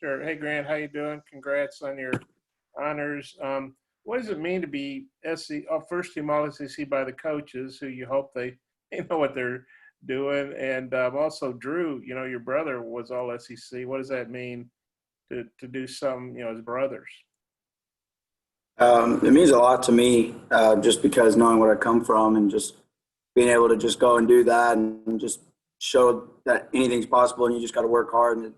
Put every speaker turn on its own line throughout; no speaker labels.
Sure. Hey, Grant, how you doing? Congrats on your honors. What does it mean to be first team All SEC by the coaches, who you hope they know what they're doing, and also Drew, your brother was All SEC. What does that mean to do some, as brothers?
It means a lot to me, just because knowing where I come from and just being able to just go and do that and just show that anything's possible and you just got to work hard.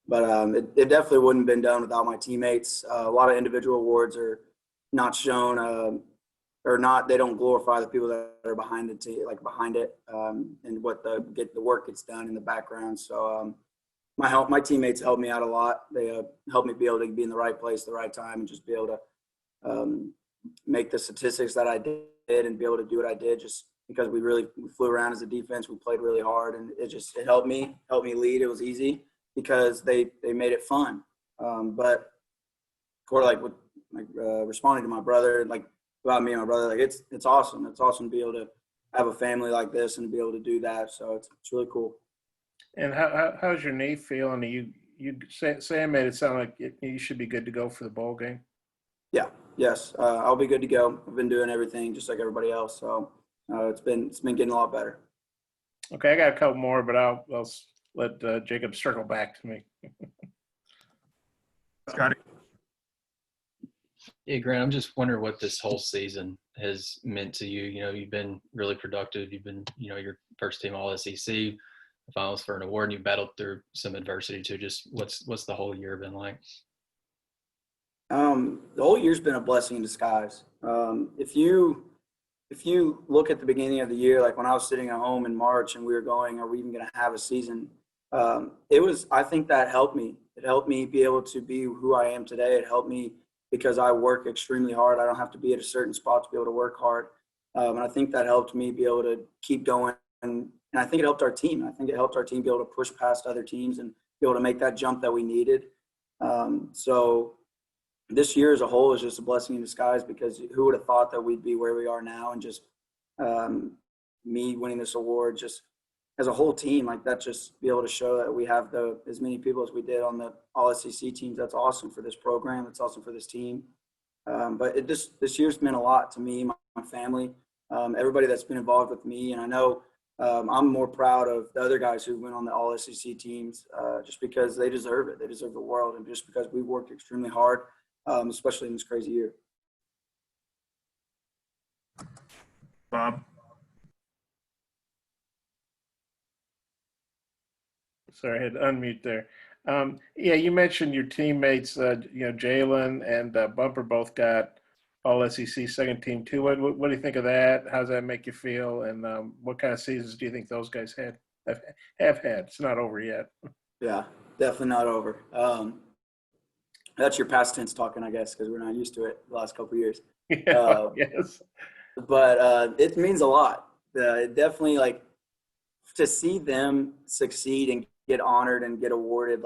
But it definitely wouldn't have been done without my teammates. A lot of individual awards are not shown, or not. They don't glorify the people that are behind behind it, and what the work gets done in the background. So my teammates helped me out a lot. They helped me be able to be in the right place at the right time and just be able to make the statistics that I did and be able to do what I did, just because we flew around as a defense. We played really hard, and it helped me lead. It was easy because they made it fun. But with responding to my brother, about me and my brother, it's awesome. It's awesome to be able to have a family like this and to be able to do that. So it's really cool.
And how's your knee feeling? Sam made it sound like you should be good to go for the bowl game.
Yeah. Yes. I'll be good to go. I've been doing everything just like everybody else. So it's been getting a lot better.
Okay, I got a couple more, but I'll let Jacob circle back to me.
Scotty.
Yeah, Grant, I'm just wondering what this whole season has meant to you. You've been really productive. You've been, your first team All SEC, finals for an award, and you battled through some adversity too. Just what's the whole year been like?
The whole year's been a blessing in disguise. If you look at the beginning of the year, like when I was sitting at home in March and we were going, are we even going to have a season? I think that helped me. It helped me be able to be who I am today. It helped me because I work extremely hard. I don't have to be at a certain spot to be able to work hard. And I think that helped me be able to keep going. And I think it helped our team. I think it helped our team be able to push past other teams and be able to make that jump that we needed. So this year as a whole is just a blessing in disguise, because who would have thought that we'd be where we are now, and just me winning this award just as a whole team, like that, just be able to show that we have as many people as we did on the All SEC teams. That's awesome for this program. It's awesome for this team. But this year's meant a lot to me, my family, everybody that's been involved with me. And I know I'm more proud of the other guys who went on the All SEC teams, just because they deserve it. They deserve the world. And just because we worked extremely hard, especially in this crazy year.
Bob.
Sorry, I had to unmute there. Yeah, you mentioned your teammates, Jalen and Bumper both got All SEC second team too. What do you think of that? How does that make you feel? And what kind of seasons do you think those guys have had? It's not over yet.
Yeah, definitely not over. That's your past tense talking, I guess, because we're not used to it the last couple of years.
Yeah, yes.
But it means a lot. It definitely, to see them succeed and get honored and get awarded,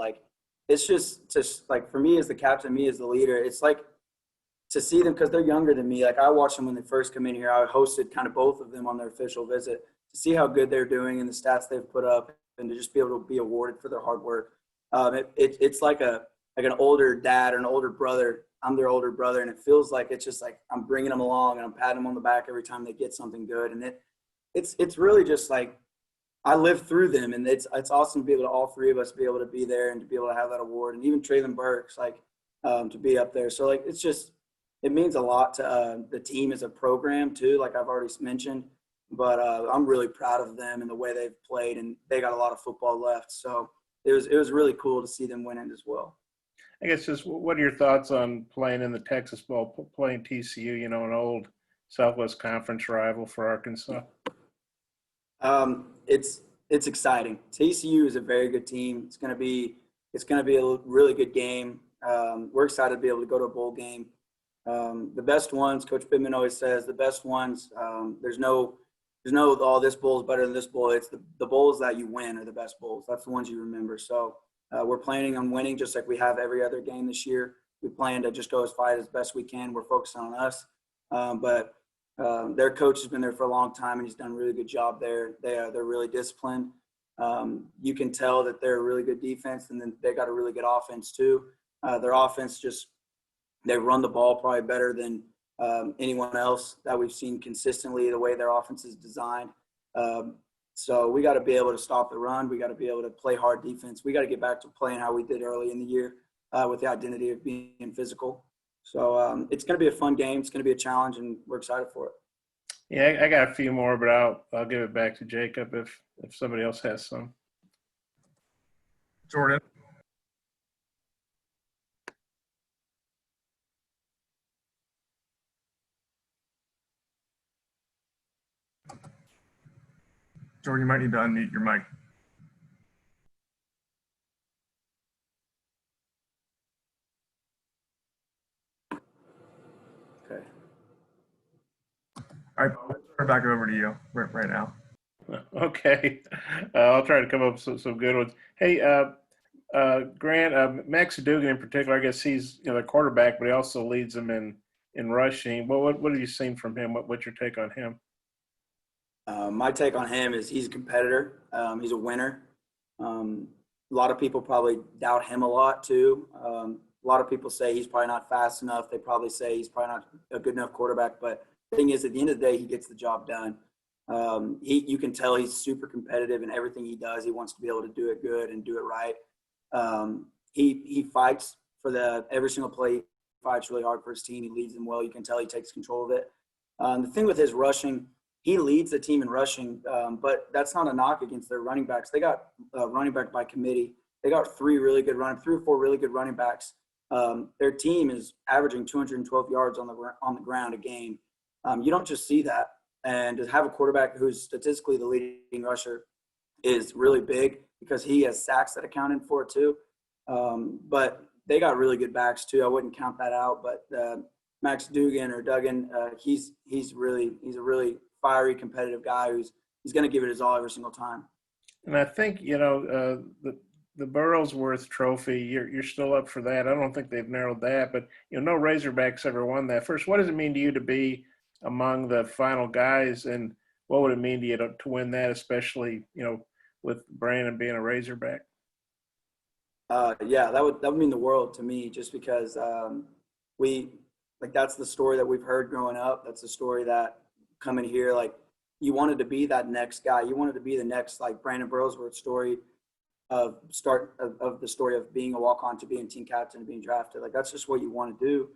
it's just for me as the captain, me as the leader, it's like to see them, because they're younger than me. I watched them when they first come in here. I hosted kind of both of them on their official visit to see how good they're doing and the stats they've put up, and to just be able to be awarded for their hard work. It's like an older dad or an older brother. I'm their older brother, and it feels like it's just like I'm bringing them along and I'm patting them on the back every time they get something good. And it's really just like I lived through them, and it's awesome to be able to, all three of us, be able to be there and to be able to have that award, and even Traylon Burks, to be up there. So it means a lot to the team as a program too, like I've already mentioned. But I'm really proud of them and the way they've played, and they got a lot of football left. So it was really cool to see them win it as well.
I guess just what are your thoughts on playing in the Texas Bowl, playing TCU, an old Southwest Conference rival for Arkansas?
It's exciting. TCU is a very good team. It's gonna be a really good game. We're excited to be able to go to a bowl game. The best ones, Coach Pittman always says, the best ones. There's no this bowl is better than this bowl. It's the bowls that you win are the best bowls. That's the ones you remember. So we're planning on winning, just like we have every other game this year. We plan to just go as best we can. We're focused on us. But their coach has been there for a long time, and he's done a really good job there. They're really disciplined. You can tell that they're a really good defense, and then they got a really good offense too. Their offense they run the ball probably better than anyone else that we've seen consistently, the way their offense is designed. So we got to be able to stop the run. We got to be able to play hard defense. We got to get back to playing how we did early in the year with the identity of being physical. So it's going to be a fun game. It's going to be a challenge, and we're excited for it.
Yeah, I got a few more, but I'll give it back to Jacob if somebody else has some.
Jordan. Jordan, you might need to unmute your mic.
Okay.
All right, I'll turn it back over to you right now.
Okay, I'll try to come up with some good ones. Hey, Grant, Max Dugan in particular, I guess he's the quarterback, but he also leads them in rushing. What have you seen from him? What's your take on him?
My take on him is he's a competitor. He's a winner. A lot of people probably doubt him a lot too. A lot of people say he's probably not fast enough. They probably say he's probably not a good enough quarterback. But the thing is, at the end of the day, he gets the job done. You can tell he's super competitive in everything he does. He wants to be able to do it good and do it right. He fights for every single play. He fights really hard for his team. He leads them well. You can tell he takes control of it. The thing with his rushing, he leads the team in rushing, but that's not a knock against their running backs. They got running back by committee. They got three or four really good running backs. Their team is averaging 212 yards on the ground a game. You don't just see that. And to have a quarterback who's statistically the leading rusher is really big because he has sacks that accounted for it too. But they got really good backs too. I wouldn't count that out. But Max Dugan, he's a really fiery, competitive guy he's going to give it his all every single time.
And I think the Burrows Trophy. You're still up for that. I don't think they've narrowed that, but no Razorbacks ever won that. First, what does it mean to you to be among the final guys, and what would it mean to you to win that, especially with Brandon being a Razorback?
Yeah, that would mean the world to me, just because that's the story that we've heard growing up. That's the story that coming here, you wanted to be that next guy. You wanted to be the next Brandon Burrows story of the story of being a walk-on to being team captain and being drafted. That's just what you want to do.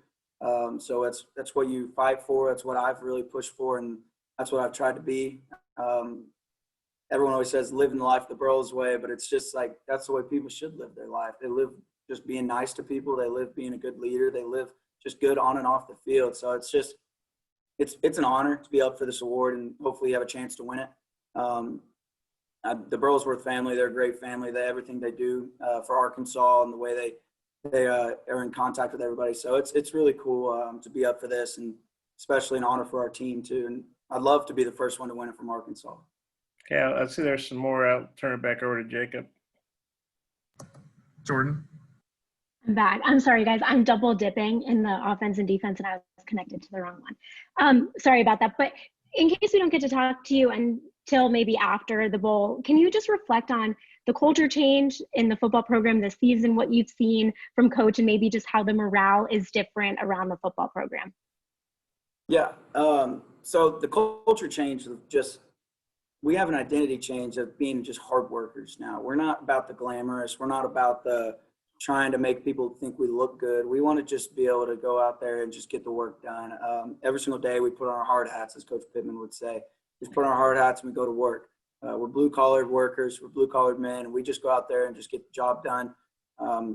So that's what you fight for. That's what I've really pushed for, and that's what I've tried to be. Everyone always says living the life the Burrows way, but it's just that's the way people should live their life. They live just being nice to people. They live being a good leader. They live just good on and off the field. So it's an honor to be up for this award, and hopefully you have a chance to win it. The Burrowsworth family, they're a great family. Everything they do for Arkansas and the way they are in contact with everybody. So it's really cool to be up for this, and especially an honor for our team too. And I'd love to be the first one to win it from Arkansas.
Okay, I see there's some more. I'll turn it back over to Jacob.
Jordan.
I'm back. I'm sorry, guys. I'm double dipping in the offense and defense, and I was connected to the wrong one. Sorry about that. But in case we don't get to talk to you until maybe after the bowl, can you just reflect on the culture change in the football program this season, what you've seen from coach, and maybe just how the morale is different around the football program?
Yeah. So the culture change of we have an identity change of being just hard workers now. We're not about the glamorous. We're not about the trying to make people think we look good. We want to just be able to go out there and just get the work done. Every single day we put on our hard hats, as Coach Pittman would say. We put on our hard hats and we go to work. We're blue-collared workers. We're blue-collared men. And we just go out there and just get the job done.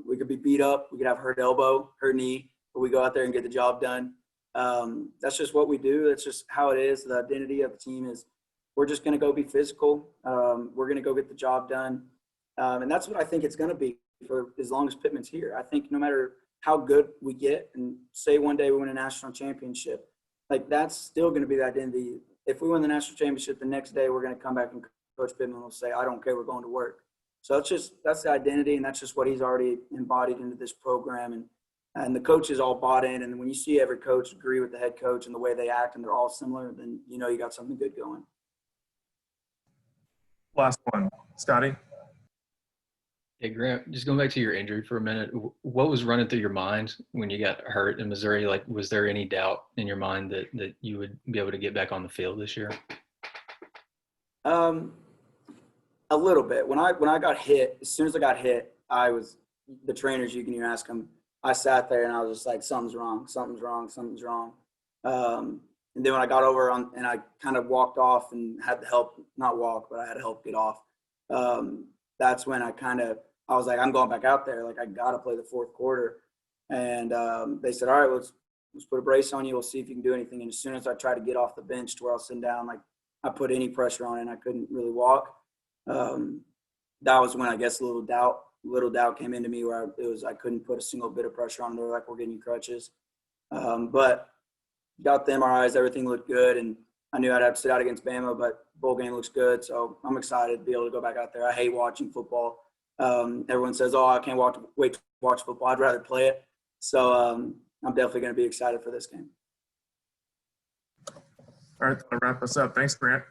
We could be beat up. We could have hurt elbow, hurt knee, but we go out there and get the job done. That's just what we do. That's just how it is. The identity of the team is we're just going to go be physical. We're going to go get the job done. And that's what I think it's going to be for as long as Pittman's here. I think no matter how good we get, and say one day we win a national championship, that's still going to be the identity. If we win the national championship, the next day we're going to come back and Coach Pittman will say, I don't care, we're going to work. So that's the identity, and that's just what he's already embodied into this program. And the coaches all bought in. And when you see every coach agree with the head coach and the way they act, and they're all similar, then you got something good going.
Last one. Scotty?
Hey, Grant, just going back to your injury for a minute, what was running through your mind when you got hurt in Missouri? Like, was there any doubt in your mind that you would be able to get back on the field this year?
A little bit. When I got hit, as soon as I got hit, the trainers, you can ask them. I sat there and I was just like, something's wrong. And then when I got over and I kind of walked off and had to help, not walk, but I had to help get off. That's when I was like, I'm going back out there. Like, I got to play the fourth quarter. And they said, all right, let's put a brace on you. We'll see if you can do anything. And as soon as I tried to get off the bench to where I was sitting down, like, I put any pressure on it and I couldn't really walk. That was when I guess a little doubt came into me where I couldn't put a single bit of pressure on. They were like, we're getting you crutches. But got the MRIs, everything looked good. And I knew I'd have to sit out against Bama, but bowl game looks good. So I'm excited to be able to go back out there. I hate watching football. Everyone says, oh, I can't wait to watch football. I'd rather play it. So I'm definitely going to be excited for this game.
All right, that'll wrap us up. Thanks, Grant.